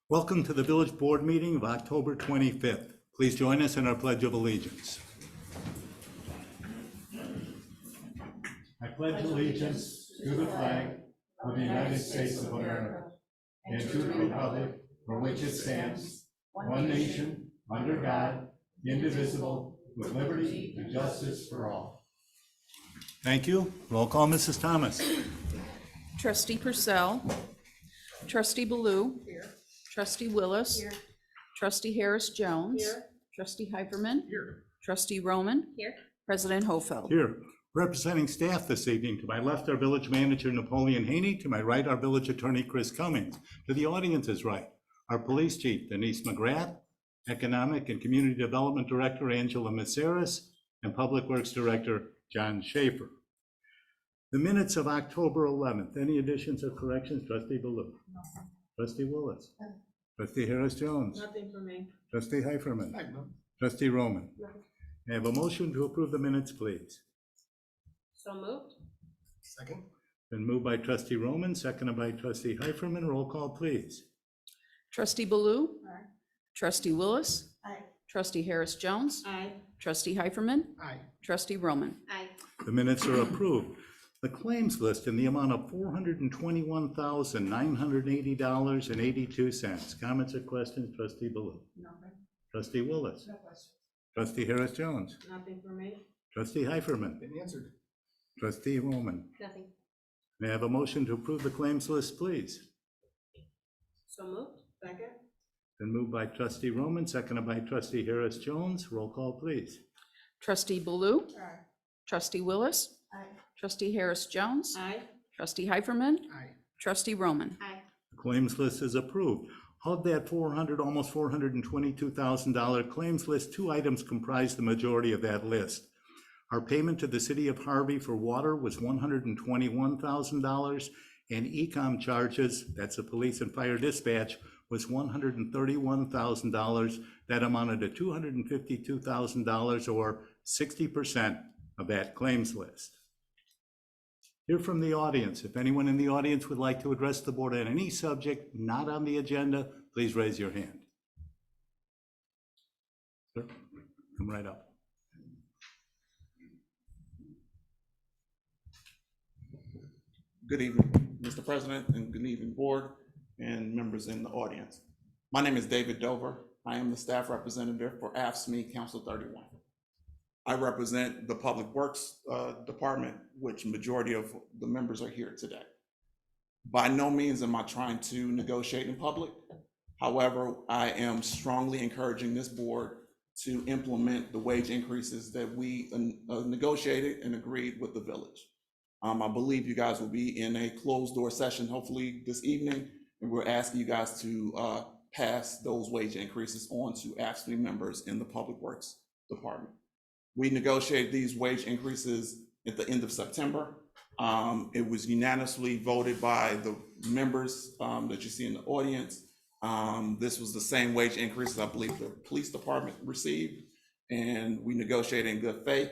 Welcome to the Village Board meeting of October 25th. Please join us in our Pledge of Allegiance. I pledge allegiance to the flag of the United States of America and to the republic for which it stands, one nation, under God, indivisible, with liberty and justice for all. Thank you. Roll call, Mrs. Thomas. Trustee Purcell. Trustee Ballou. Here. Trustee Willis. Here. Trustee Harris Jones. Here. Trustee Heiferman. Here. Trustee Roman. Here. President Hofeld. Here. Representing staff this evening, to my left, our village manager, Napoleon Haney. To my right, our village attorney, Chris Cummings. To the audience's right, our police chief, Denise McGrath, economic and community development director, Angela Maceras, and public works director, John Schaefer. The minutes of October 11th. Any additions or corrections? Trustee Ballou. No. Trustee Willis. No. Trustee Harris Jones. Nothing for me. Trustee Heiferman. Trustee Roman. No. May I have a motion to approve the minutes, please? So moved. Second. Been moved by Trustee Roman, seconded by Trustee Heiferman. Roll call, please. Trustee Ballou. Aye. Trustee Willis. Aye. Trustee Harris Jones. Aye. Trustee Heiferman. Aye. Trustee Roman. Aye. The minutes are approved. The claims list in the amount of $421,980.82. Comments or questions? Trustee Ballou. Nothing. Trustee Willis. No question. Trustee Harris Jones. Nothing for me. Trustee Heiferman. Been answered. Trustee Roman. Nothing. May I have a motion to approve the claims list, please? So moved. Second. Been moved by Trustee Roman, seconded by Trustee Harris Jones. Roll call, please. Trustee Ballou. Aye. Trustee Willis. Aye. Trustee Harris Jones. Aye. Trustee Heiferman. Aye. Trustee Roman. Aye. The claims list is approved. Of that almost $422,000 claims list, two items comprise the majority of that list. Our payment to the city of Harvey for water was $121,000, and e-com charges, that's the police and fire dispatch, was $131,000. That amounted to $252,000, or 60% of that claims list. Hear from the audience. If anyone in the audience would like to address the board on any subject not on the agenda, please raise your hand. Sir, come right up. Good evening, Mr. President, and good evening, board and members in the audience. My name is David Dover. I am the staff representative for AFSCME Council 31. I represent the Public Works Department, which majority of the members are here today. By no means am I trying to negotiate in public. However, I am strongly encouraging this board to implement the wage increases that we negotiated and agreed with the village. I believe you guys will be in a closed door session, hopefully this evening, and we're asking you guys to pass those wage increases on to AFSCME members in the Public Works Department. We negotiated these wage increases at the end of September. It was unanimously voted by the members that you see in the audience. This was the same wage increases I believe the police department received, and we negotiated in good faith.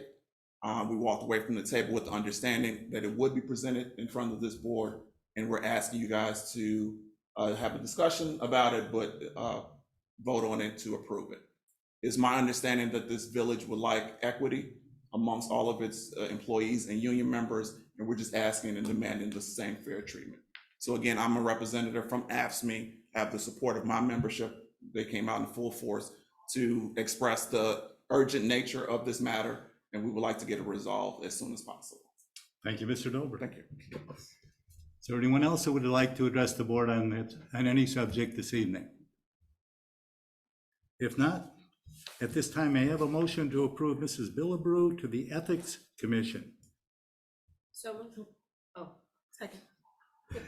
We walked away from the table with the understanding that it would be presented in front of this board, and we're asking you guys to have a discussion about it, but vote on it to approve it. It's my understanding that this village would like equity amongst all of its employees and union members, and we're just asking and demanding the same fair treatment. So again, I'm a representative from AFSCME, have the support of my membership. They came out in full force to express the urgent nature of this matter, and we would like to get it resolved as soon as possible. Thank you, Mr. Dover. Thank you. Is there anyone else who would like to address the board on any subject this evening? If not, at this time, I have a motion to approve Mrs. Billabrew to the Ethics Commission. So moved. Oh, second.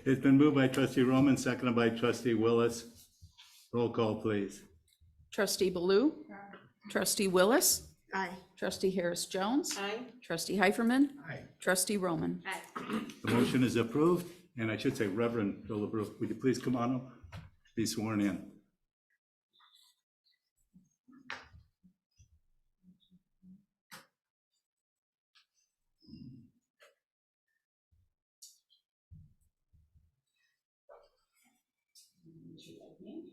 It's been moved by Trustee Roman, seconded by Trustee Willis. Roll call, please. Trustee Ballou. Trustee Willis. Aye. Trustee Harris Jones. Aye. Trustee Heiferman. Aye. Trustee Roman. Aye. The motion is approved, and I should say, Reverend Billabrew, would you please come on up, be sworn in? your right hand.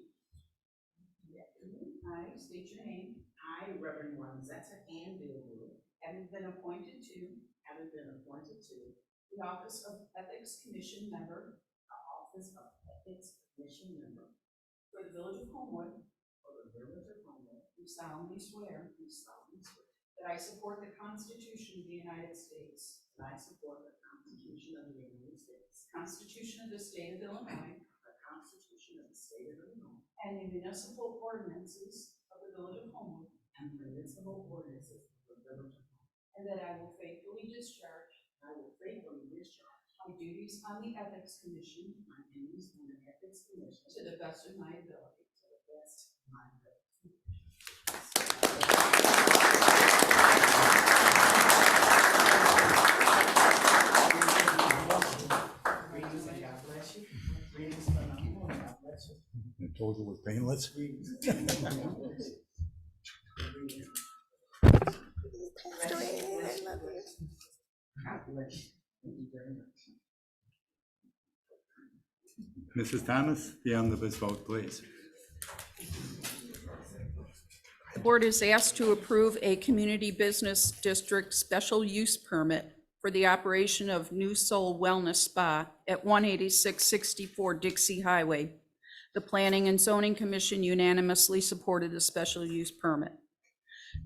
Repeat after me. I state your name. I, Reverend Juanzetta Ann Bill, Having been appointed to having been appointed to the office of Ethics Commission member the office of Ethics Commission Member for the Village of Homewood, for the Village of Homewood, do solemnly swear do solemnly swear that I support the Constitution of the United States, that I support the Constitution of the United States, the Constitution of the State of Illinois, the Constitution of the State of Illinois, and the municipal ordinances of the Village of Homewood, and the municipal ordinances of the Village of Homewood. and that I will faithfully discharge I will faithfully discharge my duties on the Ethics Commission my duties on the Ethics Commission to the best of my ability. to the best of my ability. Greetings and God bless you. Greetings from the Lord, God bless you. I told you it was painless. Greetings. God bless you. Greetings. God bless you. Thank you very much. Mrs. Thomas, the omnibus vote, please. The board is asked to approve a community business district special use permit for the operation of New Soul Wellness Spa at 18664 Dixie Highway. The Planning and Zoning Commission unanimously supported the special use permit.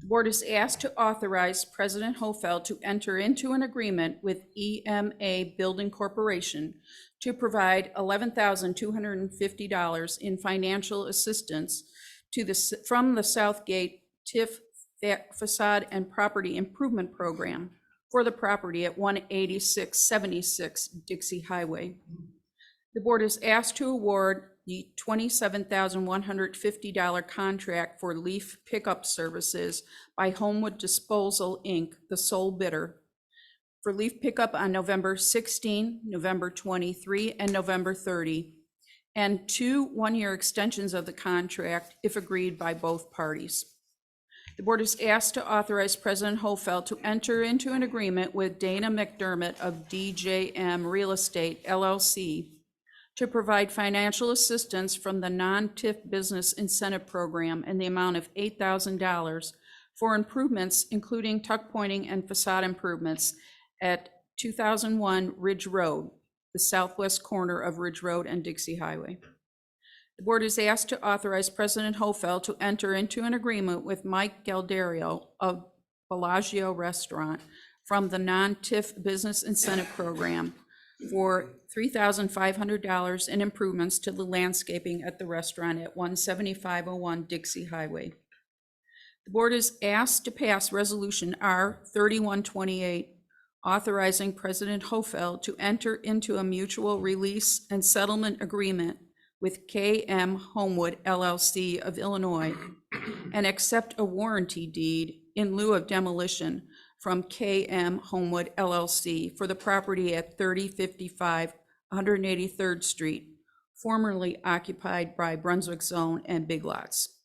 The board is asked to authorize President Hofeld to enter into an agreement with EMA Building Corporation to provide $11,250 in financial assistance from the Southgate TIF Facade and Property Improvement Program for the property at 18676 Dixie Highway. The board is asked to award the $27,150 contract for leaf pickup services by Homewood Disposal, Inc., the sole bidder, for leaf pickup on November 16, November 23, and November 30, and 2 one-year extensions of the contract if agreed by both parties. The board is asked to authorize President Hofeld to enter into an agreement with Dana McDermott of DJM Real Estate LLC to provide financial assistance from the non-TIF Business Incentive Program in the amount of $8,000 for improvements, including tuck pointing and facade improvements at 2001 Ridge Road, the southwest corner of Ridge Road and Dixie Highway. The board is asked to authorize President Hofeld to enter into an agreement with Mike Galderio of Bellagio Restaurant from the non-TIF Business Incentive Program for $3,500 in improvements to the landscaping at the restaurant at 17501 Dixie Highway. The board is asked to pass Resolution R 3128, authorizing President Hofeld to enter into a mutual release and settlement agreement with KM Homewood LLC of Illinois and accept a warranty deed in lieu of demolition from KM Homewood LLC for the property at 3055 183rd Street, formerly occupied by Brunswick Zone and Big Lots.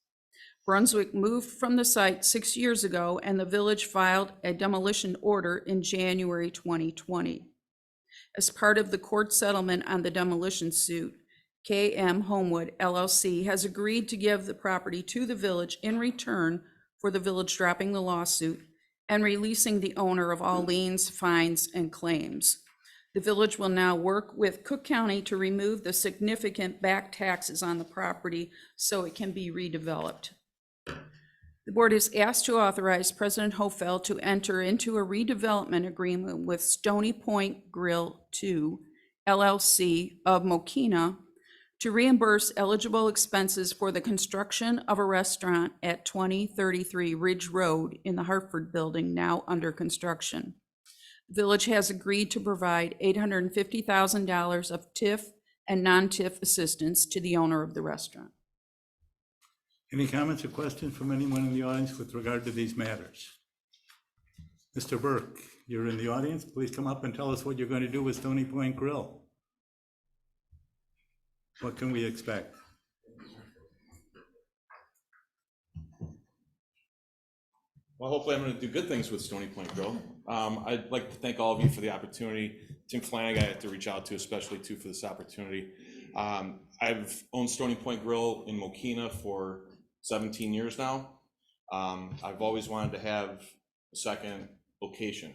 Brunswick moved from the site 6 years ago, and the village filed a demolition order in January 2020. As part of the court settlement on the demolition suit, KM Homewood LLC has agreed to give the property to the village in return for the village dropping the lawsuit and releasing the owner of all liens, fines, and claims. The village will now work with Cook County to remove the significant back taxes on the property so it can be redeveloped. The board is asked to authorize President Hofeld to enter into a redevelopment agreement with Stony Point Grill 2 LLC of Mokina to reimburse eligible expenses for the construction of a restaurant at 2033 Ridge Road in the Hartford building now under construction. The village has agreed to provide $850,000 of TIF and non-TIF assistance to the owner of the restaurant. Any comments or questions from anyone in the audience with regard to these matters? Mr. Burke, you're in the audience. Please come up and tell us what you're going to do with Stony Point Grill. What can we expect? Well, hopefully I'm going to do good things with Stony Point Grill. I'd like to thank all of you for the opportunity. Tim Flanagan I had to reach out to, especially too, for this opportunity. I've owned Stony Point Grill in Mokina for 17 years now. I've always wanted to have a second location.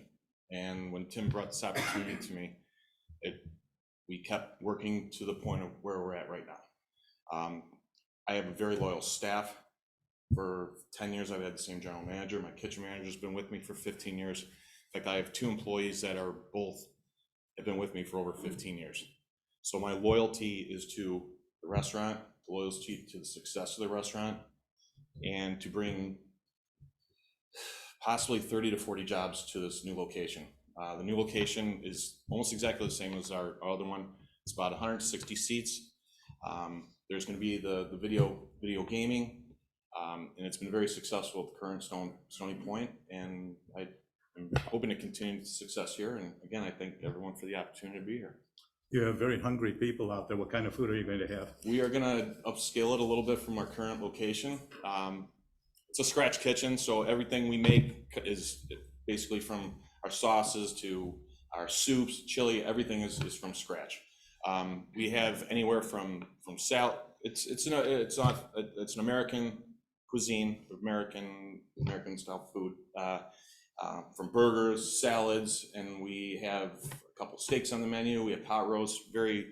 And when Tim brought this opportunity to me, we kept working to the point of where we're at right now. I have a very loyal staff. For 10 years, I've had the same general manager. My kitchen manager's been with me for 15 years. In fact, I have 2 employees that are both have been with me for over 15 years. So my loyalty is to the restaurant, the loyalty to the success of the restaurant, and to bring possibly 30 to 40 jobs to this new location. The new location is almost exactly the same as our other one. It's about 160 seats. There's going to be the video gaming, and it's been very successful at the current Stony Point, and I'm hoping to continue the success here. And again, I thank everyone for the opportunity to be here. You have very hungry people out there. What kind of food are you going to have? We are going to upscale it a little bit from our current location. It's a scratch kitchen, so everything we make is basically from our sauces to our soups, chili, everything is from scratch. We have anywhere from salad. It's an American cuisine, American style food, from burgers, salads, and we have a couple steaks on the menu. We have pot roast, very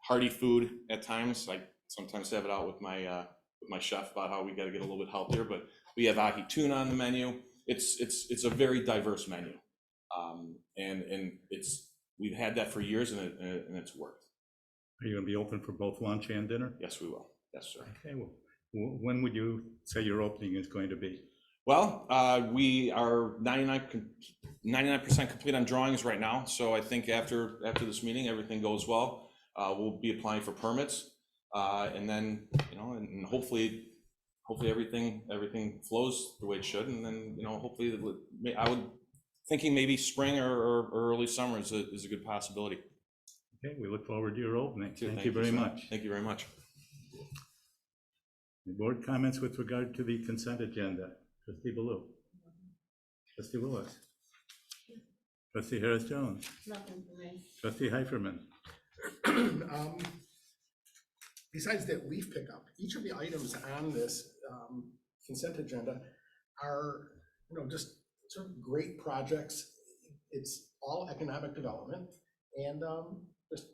hearty food at times. I sometimes have it out with my chef about how we got to get a little bit healthier, but we have ahi tuna on the menu. It's a very diverse menu, and we've had that for years, and it's worked. Are you going to be open for both lunch and dinner? Yes, we will. Yes, sir. Okay, well, when would you say your opening is going to be? Well, we are 99% complete on drawings right now. So I think after this meeting, everything goes well. We'll be applying for permits, and then and hopefully everything flows the way it should. And then hopefully I would thinking maybe spring or early summer is a good possibility. Okay, we look forward to your opening. Thank sir. you very much. Thank you very much. Board comments with regard to the consent agenda. Trustee Baloo. Trustee Willis. Trustee Harris Jones. Nothing for me. Trustee Heiferman. Besides that leaf pickup, each of the items on this consent agenda are, just sort of great projects. It's all economic development, and just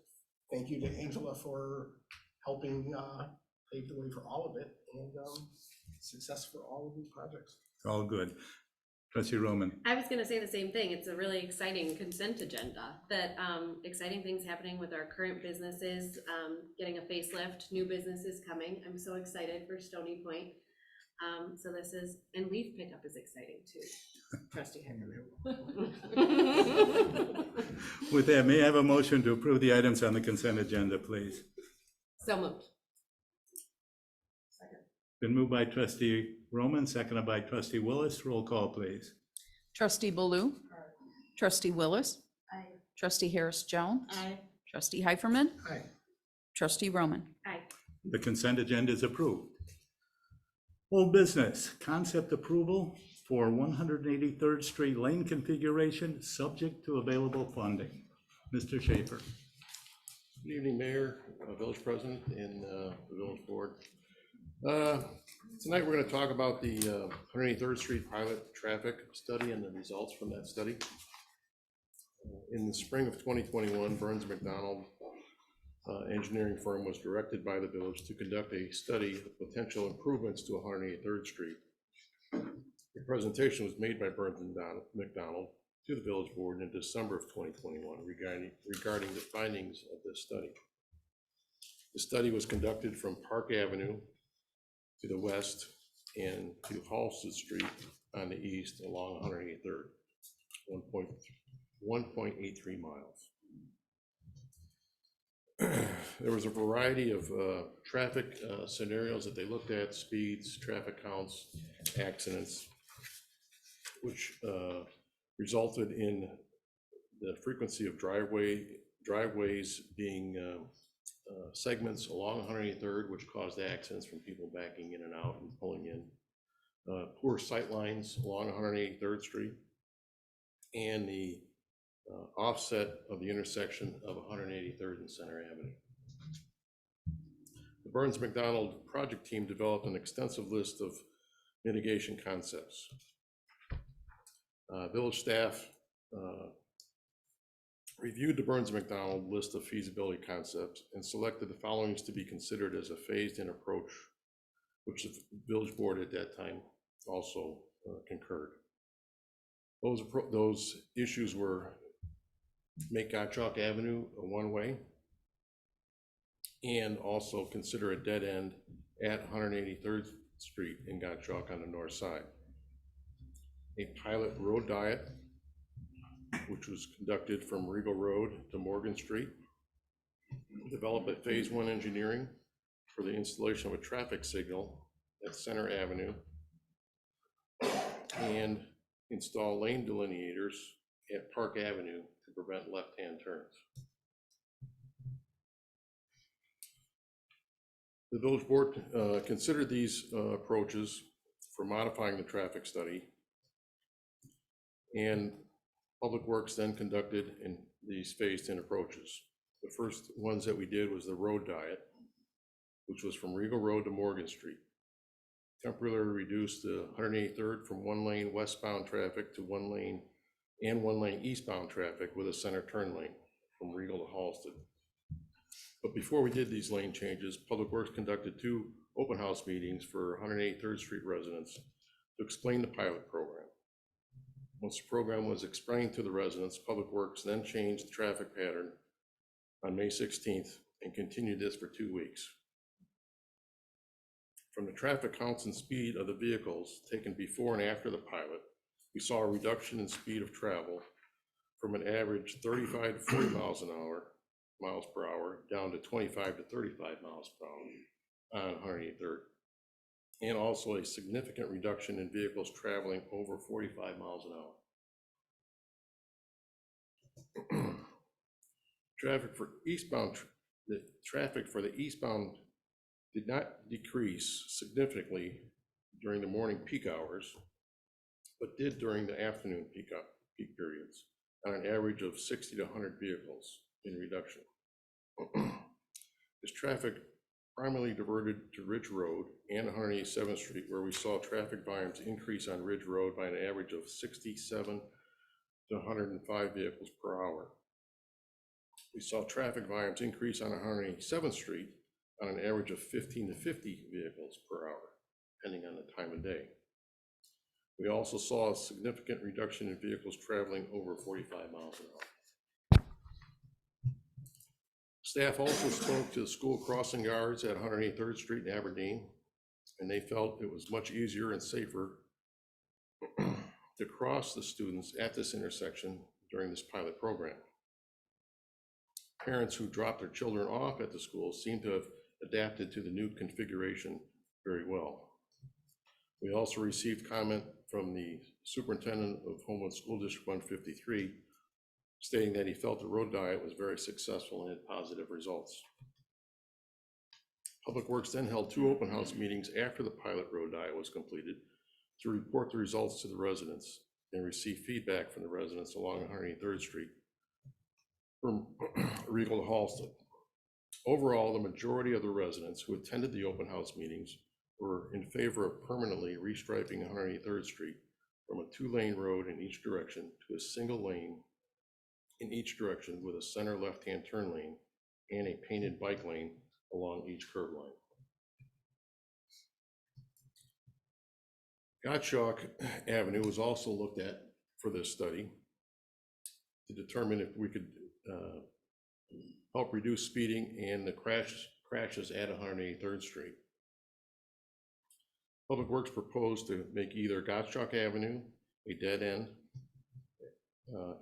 thank you to Angela for helping pave the way for all of it, and success for all of these projects. It's all good. Trustee Roman. I was gonna say the same thing. It's a really exciting consent agenda, that exciting things happening with our current businesses, getting a facelift, new businesses coming. I'm so excited for Stony Point. So this is, and leaf pickup is exciting too. Trustee Hagerman. With that, may I have a motion to approve the items on the consent agenda, please? So moved. Been moved by Trustee Roman, seconded by Trustee Willis. Roll call, please. Trustee Baloo. Trustee Willis. Aye. Trustee Harris Jones. Aye. Trustee Heiferman. Aye. Trustee Roman. Aye. The consent agenda is approved. Old business, concept approval for 183rd Street lane configuration, subject to available funding. Mr. Schaefer. Good evening, Mayor, Village President, and the Village Board. Tonight, we're going to talk about the 183rd Street pilot traffic study and the results from that study. In the spring of 2021, Burns McDonald engineering firm was directed by the village to conduct a study of potential improvements to 183rd Street. The presentation was made by Burns McDonald to the Village Board in December of 2021 regarding the findings of this study. The study was conducted from Park Avenue to the west and to Halsted Street on the east along 183rd, 1.83 miles. There was a variety of traffic scenarios that they looked at: speeds, traffic counts, accidents, which resulted in the frequency of driveways being segments along 183rd, which caused accidents from people backing in and out and pulling in. Poor sight lines along 183rd Street, and the offset of the intersection of 183rd and Center Avenue. Burns McDonald project team developed an extensive list of mitigation concepts. Village staff reviewed the Burns McDonald list of feasibility concepts and selected the following to be considered as a phased-in approach, which the village board at that time also concurred. Those issues were make Gottschalk Avenue a one-way, and also consider a dead end at 183rd Street in Gottschalk on the north side. A pilot road diet, which was conducted from Regal Road to Morgan Street. Develop a phase 1 engineering for the installation of a traffic signal at Center Avenue, and install lane delineators at Park Avenue to prevent left-hand turns. The village board considered these approaches for modifying the traffic study, and Public Works then conducted in these phased-in approaches. The first ones that we did was the road diet, which was from Regal Road to Morgan Street. Temporarily reduced the 183rd from one lane westbound traffic to one lane and one lane eastbound traffic with a center turn lane from Regal to Halsted. But before we did these lane changes, Public Works conducted 2 open house meetings for 183rd Street residents to explain the pilot program. Once the program was explained to the residents, Public Works then changed the traffic pattern on May 16th and continued this for 2 weeks. From the traffic counts and speed of the vehicles taken before and after the pilot, we saw a reduction in speed of travel from an average 35 to 40 miles per hour down to 25 to 35 miles per hour on 183rd. And also a significant reduction in vehicles traveling over 45 miles an hour. Traffic for the eastbound did not decrease significantly during the morning peak hours, but did during the afternoon peak periods, on an average of 60 to 100 vehicles in reduction. This traffic primarily diverted to Ridge Road and 187th Street, where we saw traffic volumes increase on Ridge Road by an average of 67 to 105 vehicles per hour. We saw traffic volumes increase on 187th Street on an average of 15 to 50 vehicles per hour, depending on the time of day. We also saw a significant reduction in vehicles traveling over 45 miles an hour. Staff also spoke to the school crossing guards at 183rd Street in Aberdeen, and they felt it was much easier and safer to cross the students at this intersection during this pilot program. Parents who dropped their children off at the school seem to have adapted to the new configuration very well. We also received comment from the superintendent of Homewood School District 153 stating that he felt the road diet was very successful and had positive results. Public Works then held 2 open house meetings after the pilot road diet was completed to report the results to the residents and receive feedback from the residents along 183rd Street from Regal to Halsted. Overall, the majority of the residents who attended the open house meetings were in favor of permanently restriping 183rd Street from a 2-lane road in each direction to a single lane in each direction with a center left-hand turn lane and a painted bike lane along each curb line. Gottschalk Avenue was also looked at for this study to determine if we could help reduce speeding and the crashes at 183rd Street. Public Works proposed to make either Gottschalk Avenue a dead end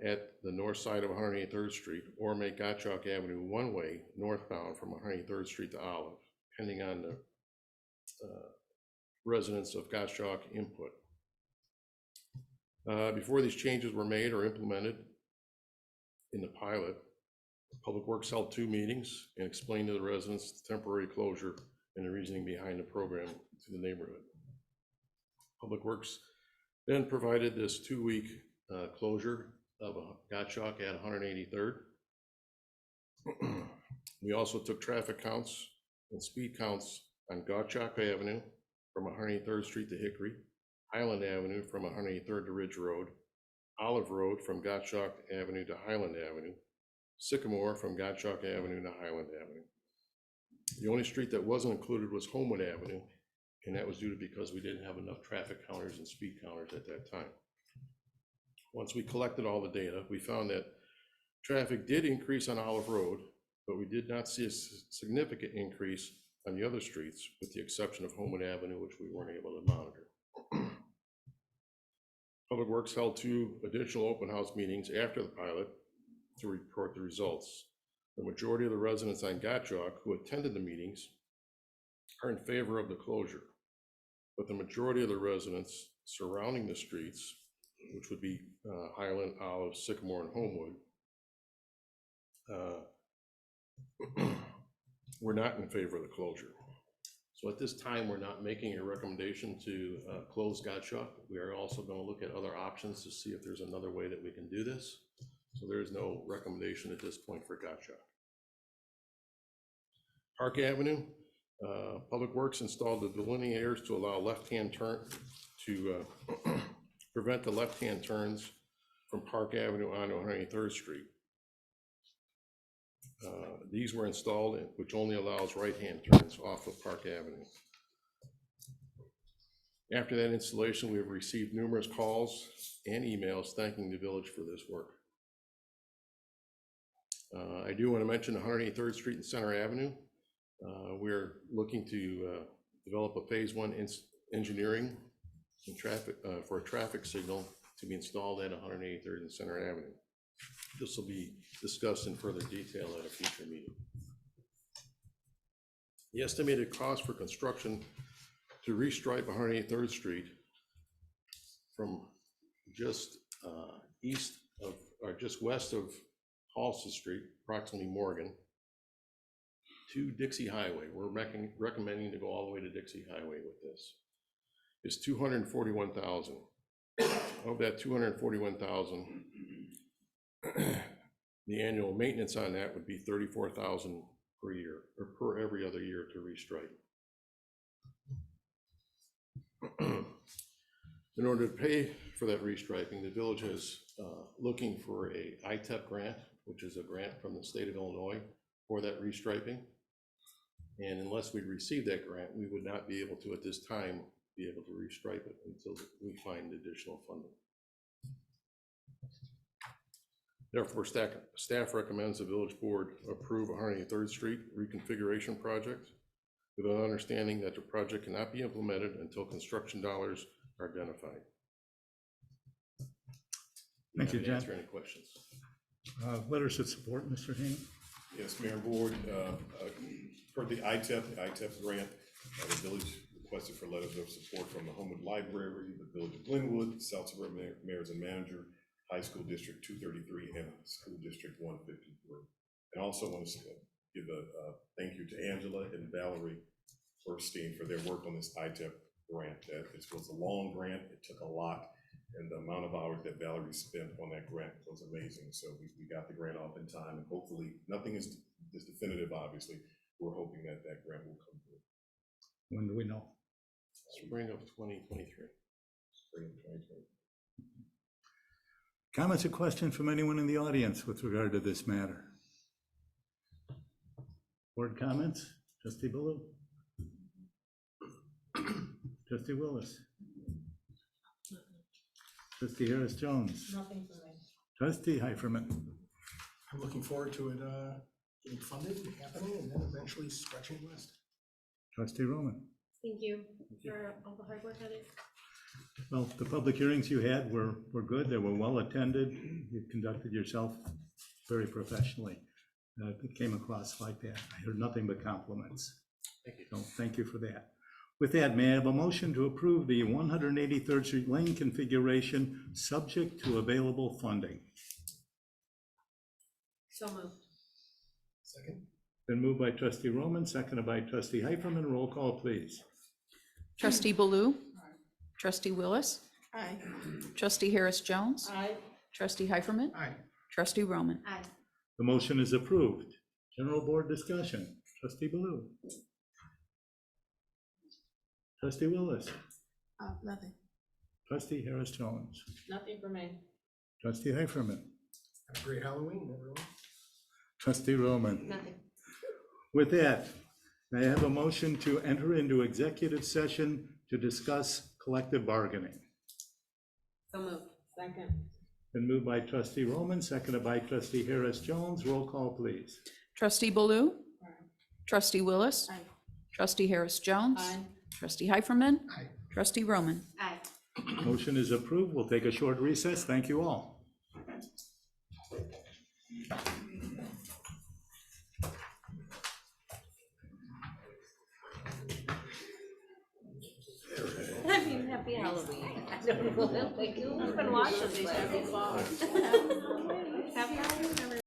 at the north side of 183rd Street, or make Gottschalk Avenue one-way northbound from 183rd Street to Olive, depending on the residents of Gottschalk input. Before these changes were made or implemented in the pilot, Public Works held 2 meetings and explained to the residents the temporary closure and the reasoning behind the program to the neighborhood. Public Works then provided this 2-week closure of Gottschalk at 183rd. We also took traffic counts and speed counts on Gottschalk Avenue from 183rd Street to Hickory, Highland Avenue from 183rd to Ridge Road, Olive Road from Gottschalk Avenue to Highland Avenue, Sycamore from Gottschalk Avenue to Highland Avenue. The only street that wasn't included was Homewood Avenue, and that was due to because we didn't have enough traffic counters and speed counters at that time. Once we collected all the data, we found that traffic did increase on Olive Road, but we did not see a significant increase on the other streets, with the exception of Homewood Avenue, which we weren't able to monitor. Public Works held 2 additional open house meetings after the pilot to report the results. The majority of the residents on Gottschalk who attended the meetings are in favor of the closure, but the majority of the residents surrounding the streets, which would be Highland, Olive, Sycamore, and Homewood, we're not in favor of the closure. So at this time, we're not making a recommendation to close Gottschalk. We are also going to look at other options to see if there's another way that we can do this. So there is no recommendation at this point for Gottschalk. Park Avenue, Public Works installed the delineators to allow left-hand turn to prevent the left-hand turns from Park Avenue onto 183rd Street. These were installed, which only allows right-hand turns off of Park Avenue. After that installation, we have received numerous calls and emails thanking the village for this work. I do want to mention 183rd Street and Center Avenue. We're looking to develop a phase 1 engineering and traffic for a traffic signal to be installed at 183rd and Center Avenue. This will be discussed in further detail at a future meeting. The estimated cost for construction to restripe 183rd Street from just east of, or just west of Halsted Street, approximately Morgan, to Dixie Highway. We're recommending to go all the way to Dixie Highway with this. Is $241,000. Of that $241,000, the annual maintenance on that would be $34,000 per year, or per every other year to restripe. In order to pay for that restriping, the village is looking for a ITEP grant, which is a grant from the state of Illinois for that restriping. And unless we receive that grant, we would not be able to, at this time, be able to restripe it until we find additional funding. Therefore, staff recommends the village board approve 183rd Street reconfiguration project with an understanding that the project cannot be implemented until construction dollars are identified. Thank you, John. Answer any questions. Letters of support, Mr. Haney. Yes, Mayor and Board, for the ITEP grant, the village requested for letters of support from the Homewood Library, the Village of Glenwood, South Suburban Mayors and Manager, High School District 233, and School District 153. And also want to give a thank you to Angela and Valerie Burstein for their work on this ITEP grant. This was a long grant, it took a lot, and the amount of hours that Valerie spent on that grant was amazing. So we got the grant off in time, and hopefully, nothing is definitive, obviously. We're hoping that that grant will come through. When do we know? Spring of 2023. Spring of 2020. Comments or questions from anyone in the audience with regard to this matter? Board comments? Trustee Baloo? Trustee Willis? Trustee Harris Jones? Nothing for me. Trustee Heiferman? I'm looking forward to it getting funded and happening and then eventually stretching west. Trustee Roman? Thank you for all the hard work on it. Well, the public hearings you had were good. They were well attended. You conducted yourself very professionally. It came across like that. I heard nothing but compliments. Thank you. So thank you for that. With that, may I have a motion to approve the 183rd Street lane configuration subject to available funding? So moved. Second? Been moved by Trustee Roman, seconded by Trustee Heiferman. Roll call, please. Trustee Baloo? Trustee Willis? Aye. Trustee Harris Jones? Aye. Trustee Heiferman? Aye. Trustee Roman? Aye. The motion is approved. General board discussion. Trustee Baloo? Trustee Willis, Nothing. trustee Harris Jones, Nothing for me. trustee Heiferman, Have a great Halloween, everyone. trustee Roman. Nothing. With that, may I have a motion to enter into executive session to discuss collective bargaining? So moved. Second. Been moved by trustee Roman, seconded by trustee Harris Jones. Roll call, please. Trustee Baloo? Trustee Willis? Aye. Trustee Harris Jones? Aye. Trustee Heiferman? Aye. Trustee Roman? Aye. Motion is approved. We'll take a short recess. Thank you all. I mean, happy Halloween. I don't know, like, who's been watching these? Happy Halloween, everyone.